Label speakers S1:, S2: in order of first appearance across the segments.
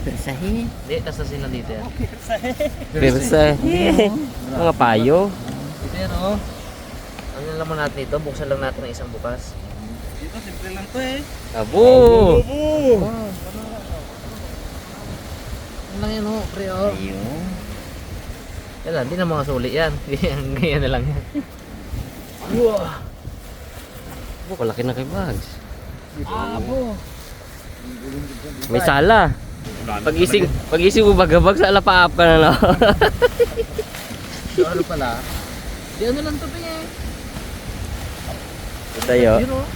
S1: Persahe.
S2: Hindi, tasasin lang dito yan.
S3: Persahe. Mga payo.
S2: Dito yan oh. Ano lang naman natin ito? Buksan lang natin ng isang bukas.
S1: Dito, simple lang to eh.
S3: Abo.
S2: Ano lang yan oh, pre oh.
S1: Ayun.
S2: Yan lang, hindi na mga suli yan. Ganyan na lang yan.
S3: Wow. Abo, kalaki na kay Bags.
S1: Abo.
S3: May sala. Pag-ising mo bagabag, sala pa up ka na no.
S2: So, ano pala? Di ano lang to pa eh.
S3: Ito yun.
S2: Yun oh.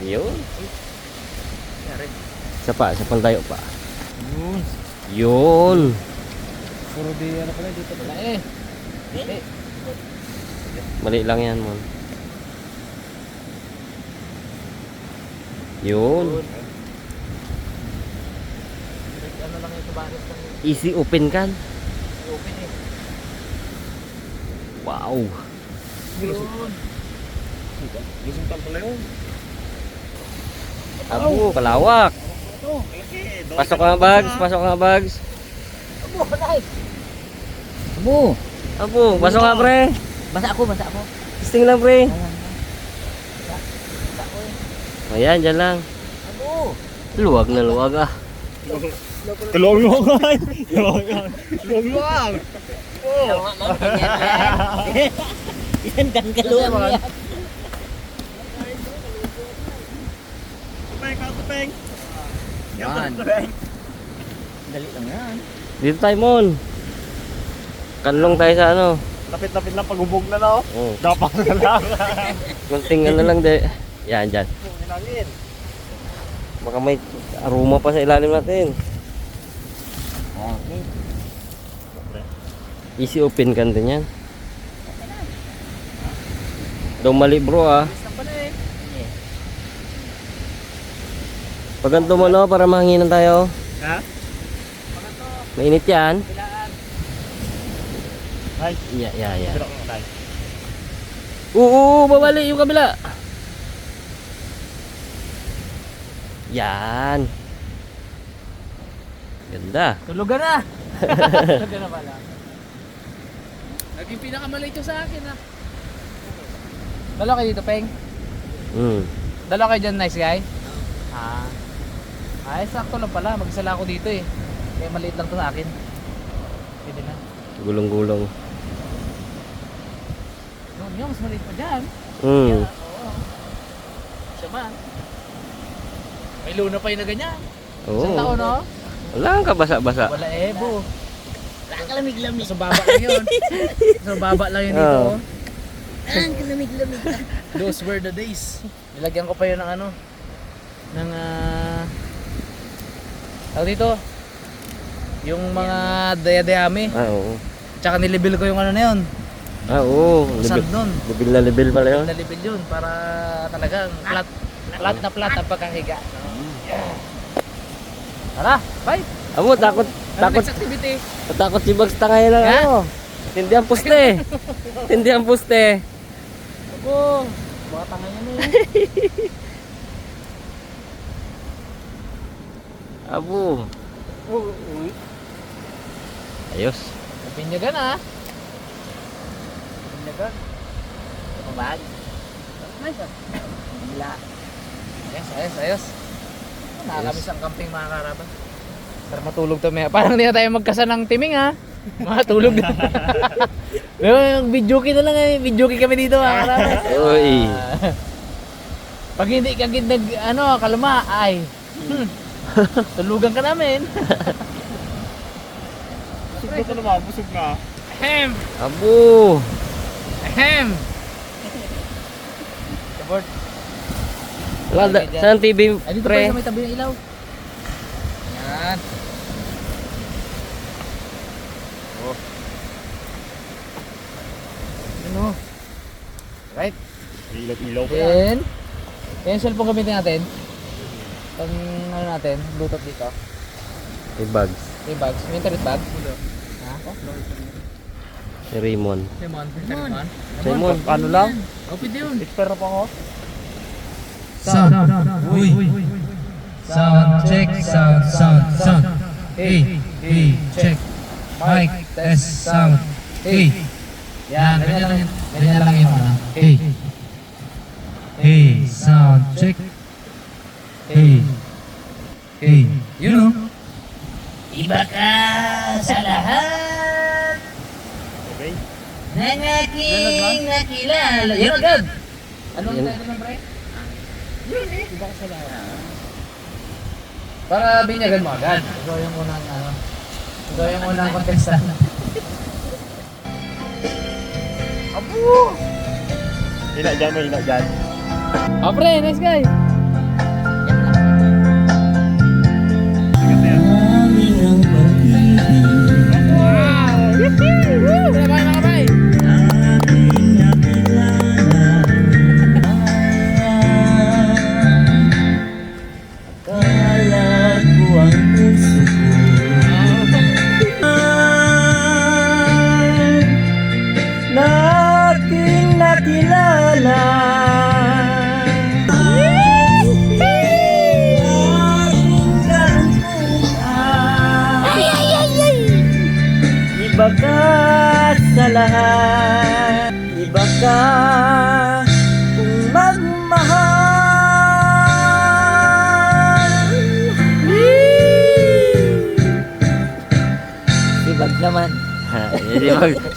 S3: Yun.
S2: Yari.
S3: Isa pang tayo pa.
S1: Yun.
S3: Yun.
S1: Puro di ano pala dito pala.
S2: Eh.
S3: Mali lang yan mo. Yun.
S2: Ano lang ito, baris lang yun.
S3: Easy open kan.
S2: Open eh.
S3: Wow.
S2: Yun.
S1: Lusong tal pala yun.
S3: Abo, kalawak.
S1: Ito. Malaki.
S3: Pasok nga Bags, pasok nga Bags.
S2: Abo, patay. Abo.
S3: Abo, pasok nga pre.
S2: Basa ako, basa ako.
S3: Testing lang pre. Ayan, dyan lang.
S2: Abo.
S3: Luwag na luwag ah.
S1: Luwag-luwag. Luwag-luwag.
S2: Yan kan kaluan yan.
S1: Kapeng.
S2: Yan. Dali lang yan.
S3: Dito tayo mon. Kanlong tayo sa ano.
S1: Lapit-lapit lang paghubog na no.
S3: Oh.
S1: Dapat na lang.
S3: Kunting ano lang de. Yan, dyan.
S1: Hinangin.
S3: Baka may aroma pa sa ilalim natin.
S1: Okay.
S3: Easy open kan din yan. Daw mali bro ah. Pag ganito mo no, para mahanginan tayo.
S1: Ha?
S3: Mainit yan.
S1: Ay.
S3: Yeah.
S1: Pero ko tayo.
S3: Babali yung kabila. Yan. Ganda.
S2: Tulugan na. Tulugan na pala. Naging pinakamaliit yung sa akin ah. Dalawa kayo dito, Peng. Dalawa kayo dyan, nice guy. Ay, sakto lang pala. Mag-isala ako dito eh. Kaya maliit lang to sa akin. Pwede na.
S3: Gulong-gulong.
S2: Yung mas maliit pa dyan.
S3: Mm.
S2: Oo. Siya ba? May luna pa yun na ganyan. Isang
S3: Oo.
S2: taon, no?
S3: Wala kang kabasa-basa.
S2: Wala ebo. Ang kalamig-lamig. Sa baba lang yun. Sa baba lang yun dito.
S3: Oo.
S2: Ang kalamig-lamig. Those were the days. Nilagyan ko pa yun ng ano. Ng tawag dito. Yung mga daya-dayami.
S3: Oo.
S2: Tsaka nilibil ko yung ano na yun.
S3: Oo.
S2: Sand nun.
S3: Level na level pala yun.
S2: Nalibil yun para talagang flat na flat ang pagkahiga. Yeah. Tara, bye!
S3: Amo, takot
S2: Next activity.
S3: si Bags tangay lang
S2: Ha?
S3: ano. Tindi ang puste. Tindi ang puste.
S2: Ako, baka tanga yan eh.
S3: Abo. Ayos.
S2: Pinyagan ah. Pinyagan. Ito bag. Nice ah. Bila. Ayos. Nakakamiss ang camping mga karaban. Para matulog to may. Parang hindi na tayo magkasa ng timing ha. Matulog na. Yung videoke na lang eh. Videoke kami dito mga karaban.
S3: Uy.
S2: Pag hindi ka nag ano, kalma ay. Tulugan ka namin.
S1: Busog na naman, busog na.
S2: Ahem.
S3: Abo.
S2: Ahem. Support.
S3: Wala, saan TV
S2: Ay, dito
S3: pre?
S2: pa sa may tabi ng ilaw. Yan. Oh. Ano? Right.
S1: Ilaw-ilaw pa yan.
S2: Then, yung cellphone gamitin natin. Pang ano natin, bluetooth dito.
S3: Si Bags.
S2: May bags. May internet bag. Ha?
S3: Si Raymond.
S2: Simon. Simon.
S3: Raymond.
S1: Ano lang?
S2: Oh, pwede yun.
S1: Expert pa ako.
S2: Sound. Uy. Sound check. Sound. Hey, check. Mic test sound. Hey. Yan, ganyan lang yung ano. Hey, sound check. Hey. You know. Iba ka sa lahat
S1: Okay.
S2: ng aking nakilala. Yun agad. Anong title ng break? Yun eh. Iba ka sa lahat. Para binyagan mo agad. Ikaw yung unang ano. Ikaw yung unang contestant.
S1: Apo! Hila dyan, may hila dyan.
S2: Oh, pre, nice guy.
S3: Iba ka sa lahat, iba ka kung magmahal. Si Bags naman.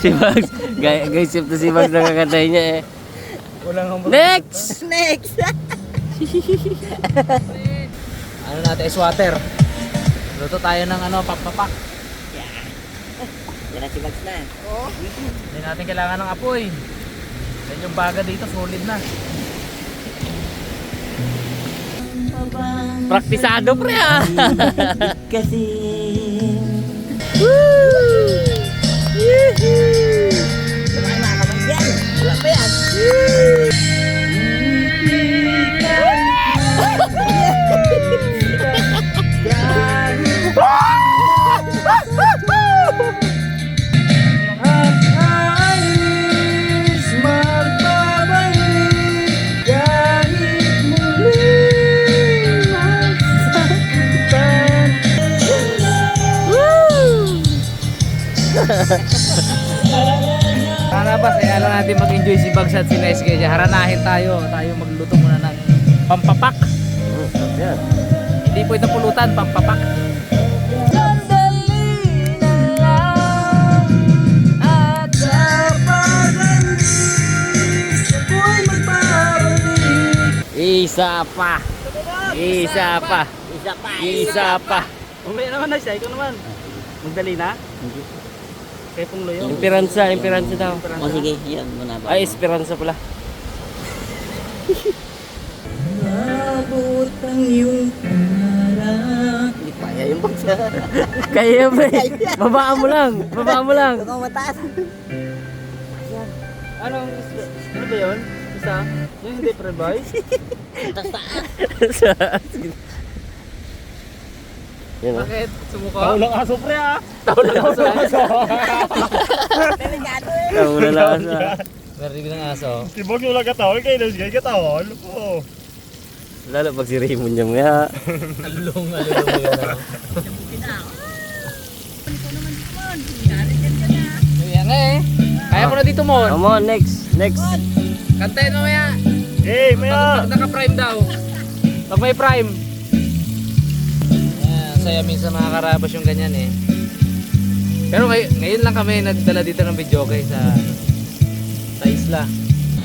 S3: Si Bags. Guys, to si Bags nakakantay niya eh. Next!
S2: Ano natin, is water. Luto tayo ng ano, papapak.
S3: Yan ang si Bags na.
S2: Hindi natin kailangan ng apoy. Yan yung baga dito, solid na.
S3: Praktisado pre ah.
S4: Kasi wala pa yan.
S2: Sana ba, kaya lang natin mag-enjoy si Bags at si Nice Guy. Haranahin tayo magluto muna ng pampapak.
S3: Yan.
S2: Hindi po ito pulutan, pampapak.
S4: Sandali na lang at sa pag-alis ako'y magbabalik.
S3: Isa pa.
S1: Umaya naman na siya, ikaw naman. Magdali na? Kaya pong loyo.
S3: Imperansa daw.
S4: O sige, yan muna ba?
S3: Ay, esperanza pala.
S4: Abot ang iyong pangarap. Hindi kaya yung bagsa.
S3: Kaya pre. Babaan mo lang.
S4: Ito kang mataas.
S1: Ano ba yun? Isa? Yung hindi pre-boy?
S3: Yan ah.
S2: Bakit? Sumuko?
S1: Paulang aso pre ah!
S4: Delikado eh.
S3: Nauna lang sa.
S2: Meron ng aso.
S1: Tibog yung lagatawal kayo, nasa kayo katawal po.
S3: Lalo pag si Raymond niya maya.
S2: Alulong mo gano'n. Yan nga eh. Kaya mo na dito mo.
S3: Come on, next.
S2: Kantayin mo maya.
S1: Hey, maya!
S2: Pag naka-prime daw. Pag may prime. Ayan, saya minsan mga karabas yung ganyan eh. Pero ngayon lang kami nagdala dito ng video sa isla.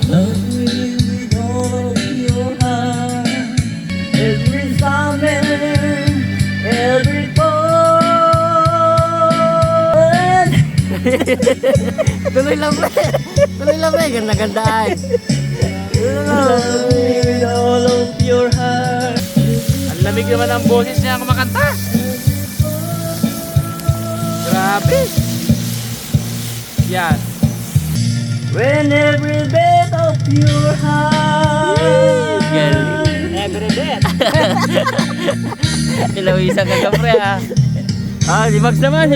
S4: Love me with all of your heart. Every summer, every fall.
S3: Tuloy lang pre. Ganda-gandaan.
S4: Love me with all of your heart.
S2: Ang lamig naman ang boses niya kumakanta. Grabe. Yan.
S4: When every beat of your heart.
S3: Galing.
S1: Every day!
S3: Ilawisan ka ka pre ah. Si Bags naman.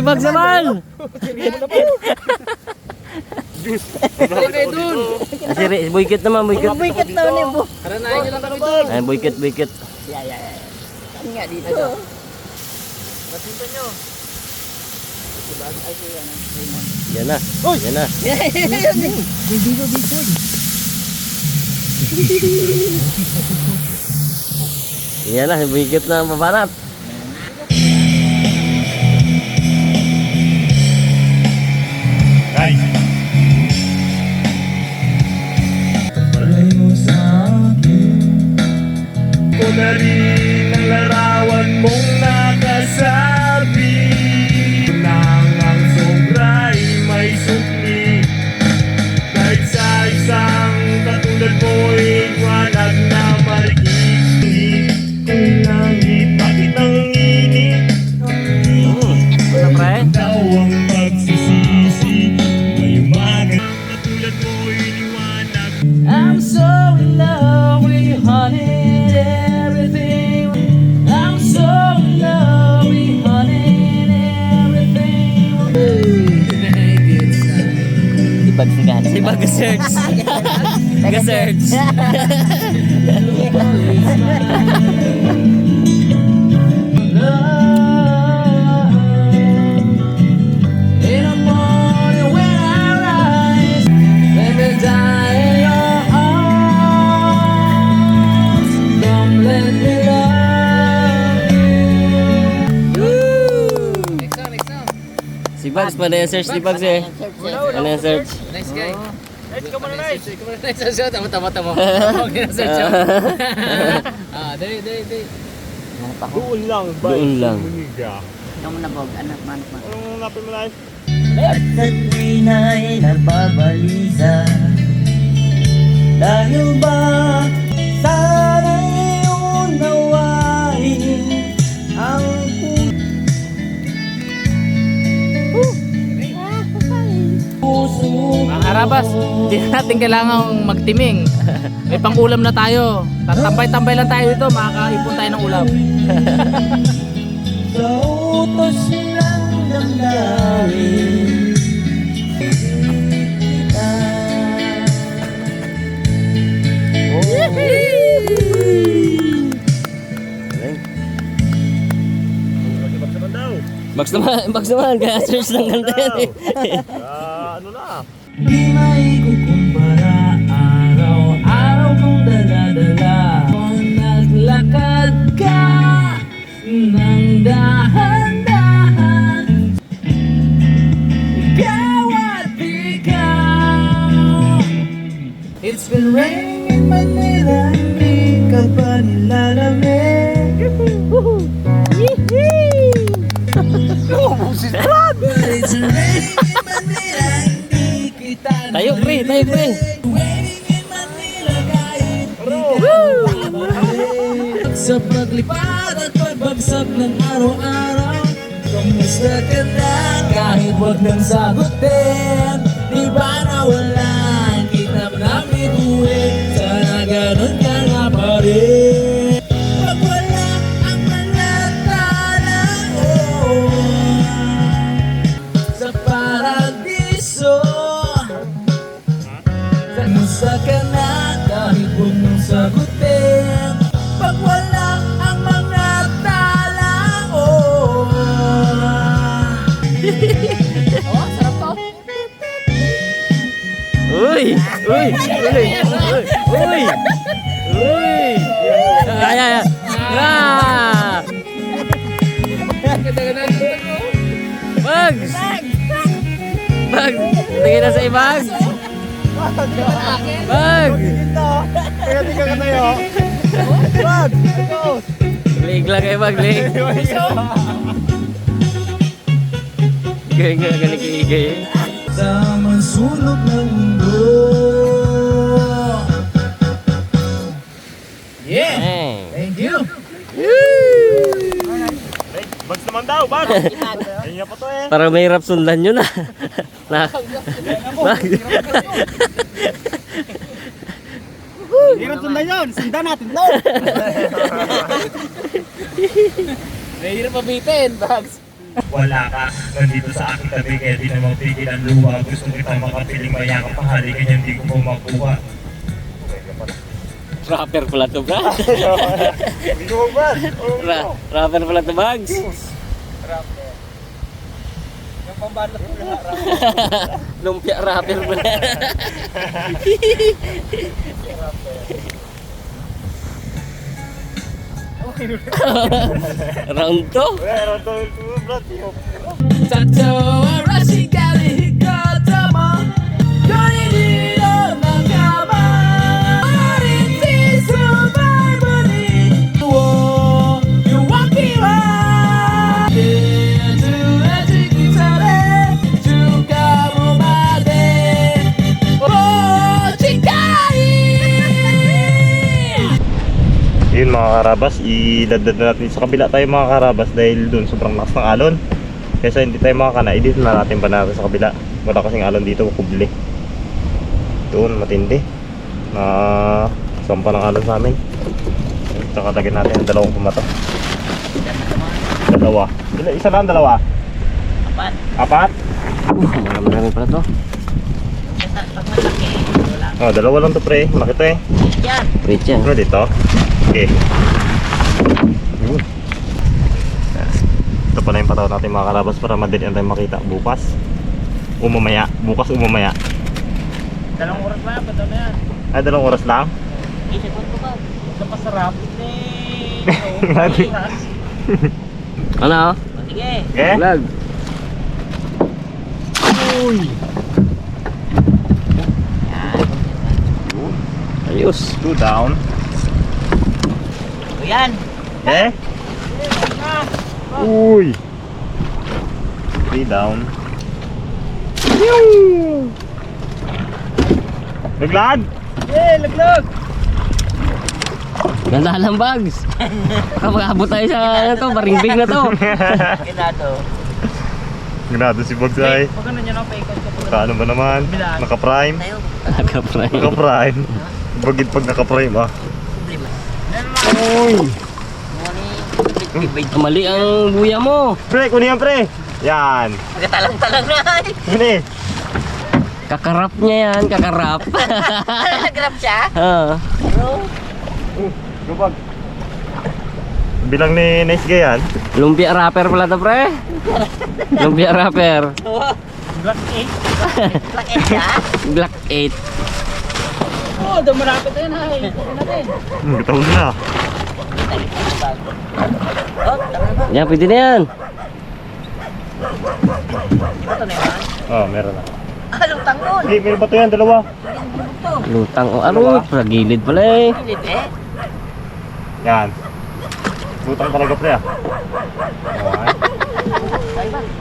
S2: Kayo dun.
S3: Kasi buykit naman, buykit.
S4: Mabigat na ni Bo.
S2: Karanahin nyo lang kami dun.
S3: Ay, buykit, buykit.
S4: Ano nga dito?
S2: Pasinta nyo.
S3: Yan na. Yan na. Yan na, buykit na ang papanat.
S5: Pareho sa akin ko na rin ang larawan mong nakasabi nang ang sobra'y may sukli kahit sa isang katulad mo'y wanag na marikit kung langit bakit ang init
S3: Ano, pre?
S5: ikaw ang pagsisisi may umaga katulad mo'y liwanag.
S2: I'm so in love with you, honey, everything. I'm so in love with you, honey, everything.
S3: Si Bag search. Ga-search.
S2: In the morning when I rise, let me die in your arms. Don't let me love you. Next song.
S3: Si Bags pa na yung search ni Bags eh. Ano yung search?
S2: Nice guy.
S1: Nice, come on, nice.
S2: Nice. Tama. Okay na search. Dali.
S5: Doon lang ba?
S3: Doon lang.
S4: Ikaw muna, Bog. Anak, manok, manok.
S5: Anong napin mo live?
S4: At sa tuwin ay nagbabalisa. Dahil ba sana'y unawain ang puso.
S2: Mga karabas, hindi na natin kailangang magtiming. May pang-ulam na tayo. Tatambay-tambay lang tayo dito, makakaipon tayo ng ulam.
S4: Sa utos ng damdamin kita.
S3: Bags naman, kaya search lang kanta yan eh.
S5: Ano na?
S4: Di maikukumpara, araw-araw kong dala-dala. Kung naglakad ka ng dahan-dahan, ikaw at ikaw. It's been raining in Manila, hindi ka pa nilalamig. But it's raining in Manila, hindi kita
S3: Tayo pre.
S4: Waiting in Manila kahit sa paglipad at pagbagsak ng araw-araw. Kamusta ka na kahit wag nang sagutin? Di ba nawalan kita na bituin? Sana ganun ka nga pa rin. Pag wala ang manatala sa paradiso. Kamusta ka na kahit huwag mong sagutin? Pag wala ang mga talao.
S2: Sarap to.
S3: Uy! Ay! Ah! Bags! Tingin na sa Bags! Bag!
S5: Kaya di ka katayo.
S3: Lig lang kayo Bag, lig. Galing nga kanikigay.
S4: Sa mansulok ng mundo. Yeah! Thank you!
S5: Bags naman daw, bags. Ayun nga pa to eh.
S3: Parang may hirap sundan yun ah. Bag!
S1: Hirap sundan yun. Sundan natin to.
S2: Mahirap mabitin, Bags.
S5: Wala ka, nandito sa aking tabi kaya di na mapigil ang luha. Gusto kitang makapiling mayakap, pahali kanya hindi ko po makuha.
S3: Rapper pala to, bro.
S5: Hindi ko ba?
S3: Rapper pala to, Bags.
S2: Yung pambalot mo na
S3: Lumpia rapper pala. Round 2.
S5: Meron to, bro.
S4: Tattoo Rashikali Hikatama Yonidiro Nakama Ariti Survivori Wo Yuwakiwa Deju Ejikitare Juga Mumade Ochikai.
S5: Yun mga karabas, idadad natin sa kabila tayo mga karabas dahil dun sobrang lakas ng alon. Kesa hindi tayo makakana, i-dito na natin pa natin sa kabila. Wala kasing alon dito, kubli. Doon, matindi. Na sampa ng alon sa amin. Tsaka tagin natin ang dalawang pumato. Dalawa. Isa lang, dalawa?
S2: Apat.
S5: Apat?
S3: Marami pala to.
S2: Pag malaki, wala.
S5: Oh, dalawa lang to pre. Malaki to eh.
S2: Yan.
S3: Rich yan.
S5: Ano dito? Okay. Yun. Ito pala yung pataw natin mga karabas para madali na tayo makita bukas. Umamaya. Bukas umamaya.
S2: Dalawang oras ba? Ba't na yan?
S5: Ay, 2 oras lang?
S2: Isip ko ba? Ito masarap.
S5: Grabe.
S3: Ano?
S2: Sige.
S5: Okay?
S3: Vlog. Ayos.
S5: 2 down.
S2: O yan.
S5: Okay? Uy! 3 down. Naglag!
S2: Laglag.
S3: Ganda lang, Bags. Baka mag-abot tayo sa ano to, baringbing na to.
S2: Kinado.
S5: Ginado si Bugs ay.
S2: Pag ano nyo na, paikot ka po.
S5: Kaano ba naman? Naka-prime?
S2: Tayo.
S3: Naka-fry.
S5: Naka-prime? Bagid pag naka-prime ah.
S2: Problema.
S5: Uy!
S3: Mali ang buya mo.
S5: Pre, kunin yan pre! Yan!
S2: Magkatalang-talang na.
S5: Kunin!
S3: Kakarap niya yan, kakarap.
S2: Nag-grab siya.
S3: Ha.
S5: Gubag! Bilang ni Nice Guy yan.
S3: Lumpia rapper pala to, pre. Lumpia rapper.
S2: Black 8. Black 8 siya.
S3: Black 8.
S2: Oo, dumarapit na yun. Ay, natin.
S5: Gataon na.
S2: Oh, tama na ba?
S3: Yan, pwede na yan.
S2: Ito na yan.
S5: Oh, meron na.
S2: Lutang nun.
S5: Hindi, meron pa to yan, dalawa.
S3: Lutang o ano, sa gilid pala eh.
S2: Pilit eh.
S5: Yan. Lutang talaga pre ah.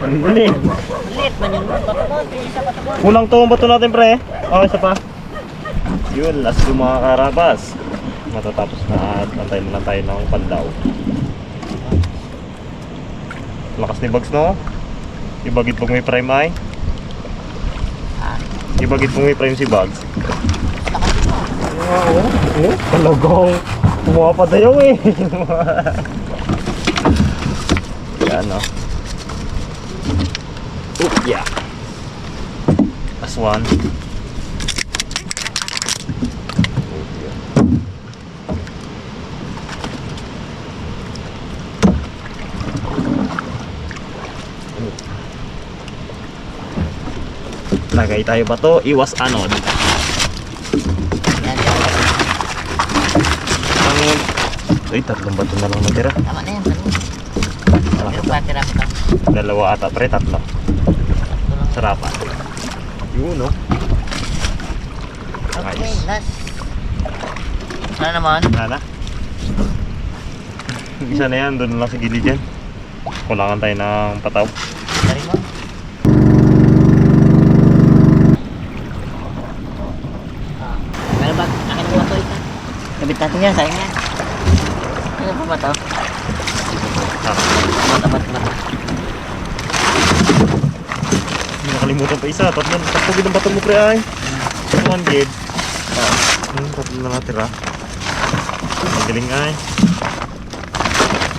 S5: Ang galing.
S2: Malit man yun. Patamon. Isa patamon.
S5: Kulang to ang bato natin pre. Oh, isa pa. Yun, last yung mga karabas. Matatapos na at antay na lang tayo ng pandaw. Lakas ni Bugs no? Ibagit pag may prime ay. Ibagit pag may prime si Bugs. Oo, talagang pumapadayaw eh. Yan no. Oop, yeah. Last one. Lagay tayo ba to? Iwas anod.
S2: Yan, yan.
S5: Anod. Ay, 3 bato na lang natira.
S2: Tama na yan. Pero patira ko ito.
S5: 2 ata pre, 3. Sarapan. Yun no.
S2: Okay,
S5: Nice.
S2: last. Ano naman?
S5: Wala na. Isa na yan, doon lang sa gilid yan. Kulangan tayo ng pataw.
S2: Dari mo? Pero bag, akin mo ba ito isa? Kabit natin yan, sayang yan. Ano pa ba ito? Mata.
S5: Hindi nakalimutan pa isa. 3 gid ang bato mo pre ay. 1 gid. 3 na natira. Ang galing ay.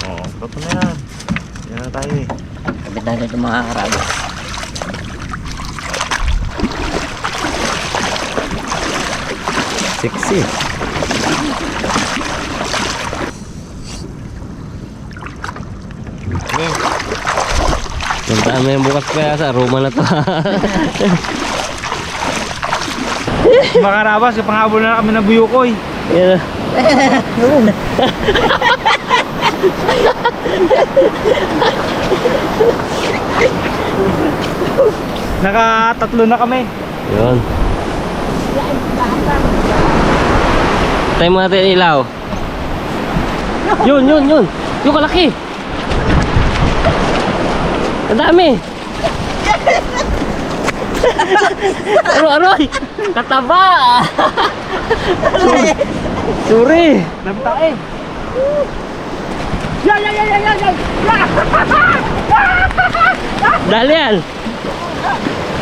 S5: Oo, bato na yan. Yan na tayo eh.
S3: Kapit natin ito mga karabas. Sexy. Puntaan mo yung bukas kaya sa aroma na to.
S2: Mga karabas, panghabol na kami ng buyukoy.
S3: Yan.
S2: Nakatatlo na kami.
S3: Yun. Tayo mo natin yung ilaw. Yun. Yung kalaki. Ang dami. Aroy. Kataba. Suri.
S2: Nabtae.
S3: Dali yan.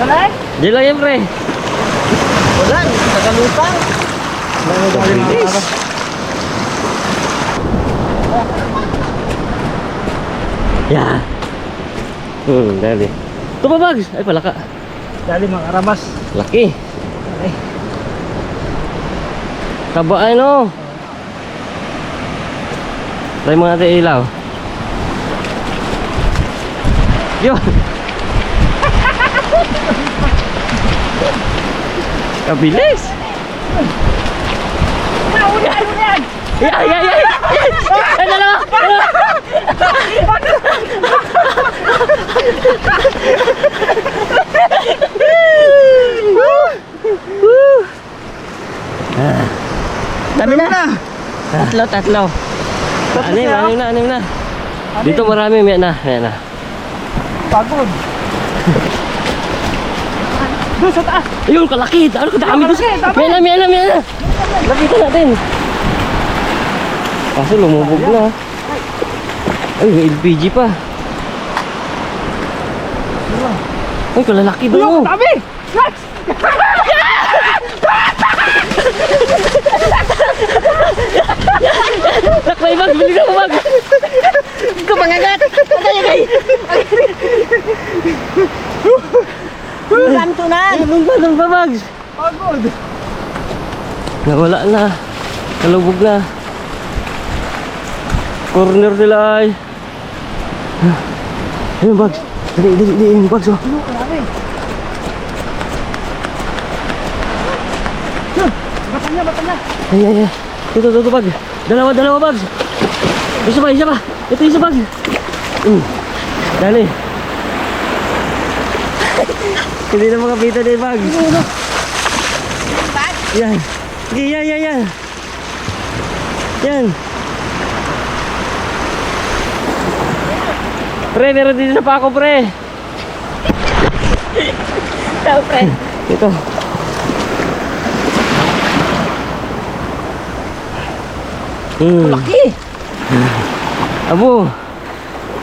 S2: Dalay?
S3: Diyan lang yan, pre.
S2: Wala, nagalutang. Dali mga karabas.
S3: Yeah. Dali. Ito pa, Bags. Ay, palaka.
S2: Dali mga karabas.
S3: Laki.
S2: Ay.
S3: Taba, ano? Try mo natin ilaw. Yun. Kabilis. Ay, dalawa.
S2: Dami na.
S3: Tatlo. Anim na. Dito marami, may na.
S2: Pagod. Doon sa taas.
S3: Ayun, kalaki. Ano kadami doon? May na. Lapitan natin. Kaso lumubog na. Ay, may LPG pa. Ay, kalalaki doon.
S2: Dami! Rex!
S3: Lakbay, Bag! Bili na mo, Bag!
S2: Kumangagat! Agay! Lantunan!
S3: Doon pa, Bag!
S2: Pagod!
S3: Nawala na. Kalubog na. Corner nila ay. Ayun, Bag! Dali, yung Bag! So.
S2: Bata niya!
S3: Ay. Ito, Bag! Dalawa, Bag! Isa pa! Ito isa, Bag! Dali! Hindi na makapitan eh, Bag! Yan! Sige, yan! Yan! Pre, meron din na pa ako, pre!
S2: Ito, pre!
S3: Ito!
S2: Laki!
S3: Abo!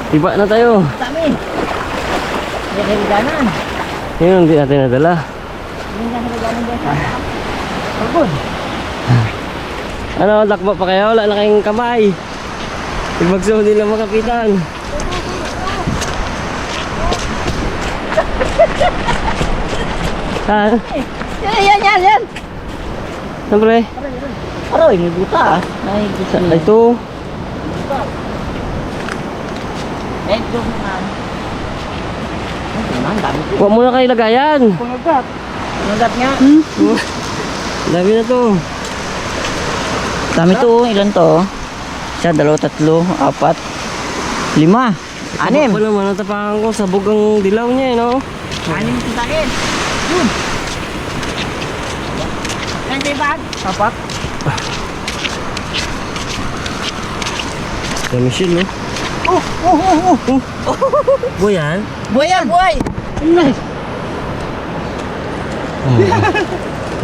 S3: Tiba na tayo!
S2: Dami! Nagaganan!
S3: Yun, hindi natin nadala.
S2: Nagaganan din sa pagod!
S3: Ano, lakba pa kayo? Wala na kayong kamay. Ibagso, hindi lang makapitan. Ha?
S2: Yan!
S3: Siyempre?
S2: Aroy, may butas! Ay,
S3: Ito.
S2: ito naman! Ang dami ko!
S3: Huwag mo na kayo lagayan.
S2: Pangagat! Pangagat nga!
S3: Dami na to.
S2: Dami to, ilan to? Isa, dalawa, tatlo, apat, lima, anim.
S3: Ako naman, natapakan ko. Sabog ang dilaw niya, no?
S2: Anim sa akin. Yun. Yan kay Bag. Apat.
S3: Dami siya, no? Boy, yan?
S2: Buhay yan, buhay.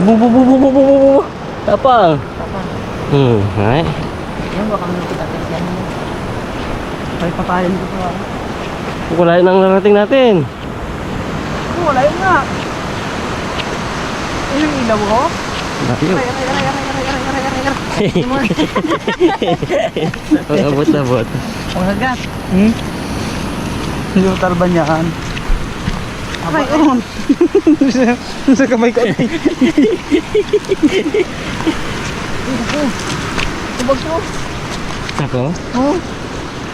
S3: Bu. Tapang. Hai.
S2: Yan, baka may kita-kita yan. Ay, patayan ko pa.
S3: Kulay nang narating natin.
S2: Wala yun nga. Yung ilaw ko?
S3: Dami yun. Abot.
S2: Pangagat.
S1: Yung talban yan. Ay, on. Sa kamay ko.
S2: Tubag ko.
S3: Sako?
S2: Oo.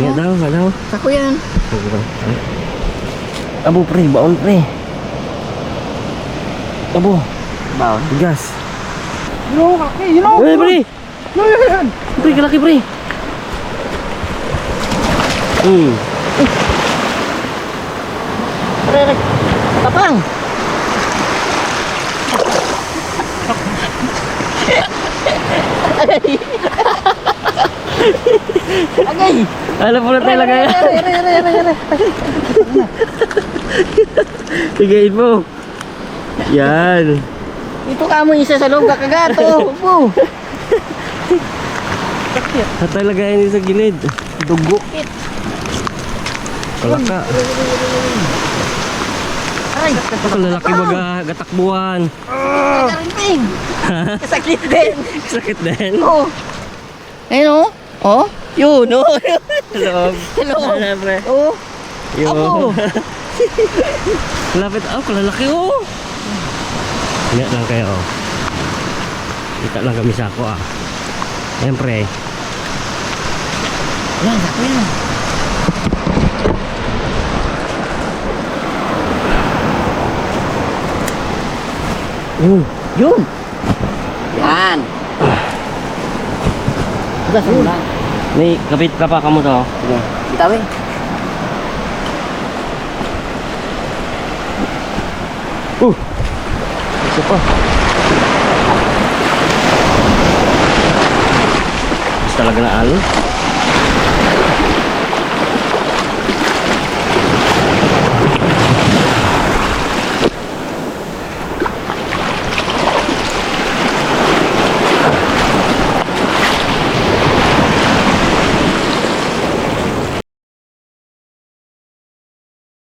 S3: Nga daw, nga daw.
S2: Sako yan.
S3: Abo pre, baon pre. Abo,
S2: Baon.
S3: gas.
S1: Yun, kaki, yun o.
S3: Eh pre,
S1: Yun.
S3: pre kalaki pre.
S2: Pre, tapang. Agay.
S3: Alam po na tayo lagay. Tigayin mo. Yan.
S2: Ito ka mo isa sa loob kakagato. Upo.
S3: At tayo lagayin sa gilid. Dugo. Kalaka.
S2: Aray.
S3: Kalalaki baga gatakbuhan.
S2: Kakarinting. Sakit din.
S3: Sakit din.
S2: Oo. Ayun o. Oh. Yun o.
S3: Loob.
S2: Hello.
S3: Ano pre?
S2: Oo.
S3: Yo.
S2: Apo.
S3: Lapit ako, kalalaki oh. Ingat lang kayo oh. Kita lang kami sa ako ah. Siyempre.
S2: Yan, sako yan. Yun. Yan. Udah sebulan.
S3: May kapit ka pa kamo to.
S2: Sige. Bitawin.
S3: Ito pa. Gusto talaga na alon.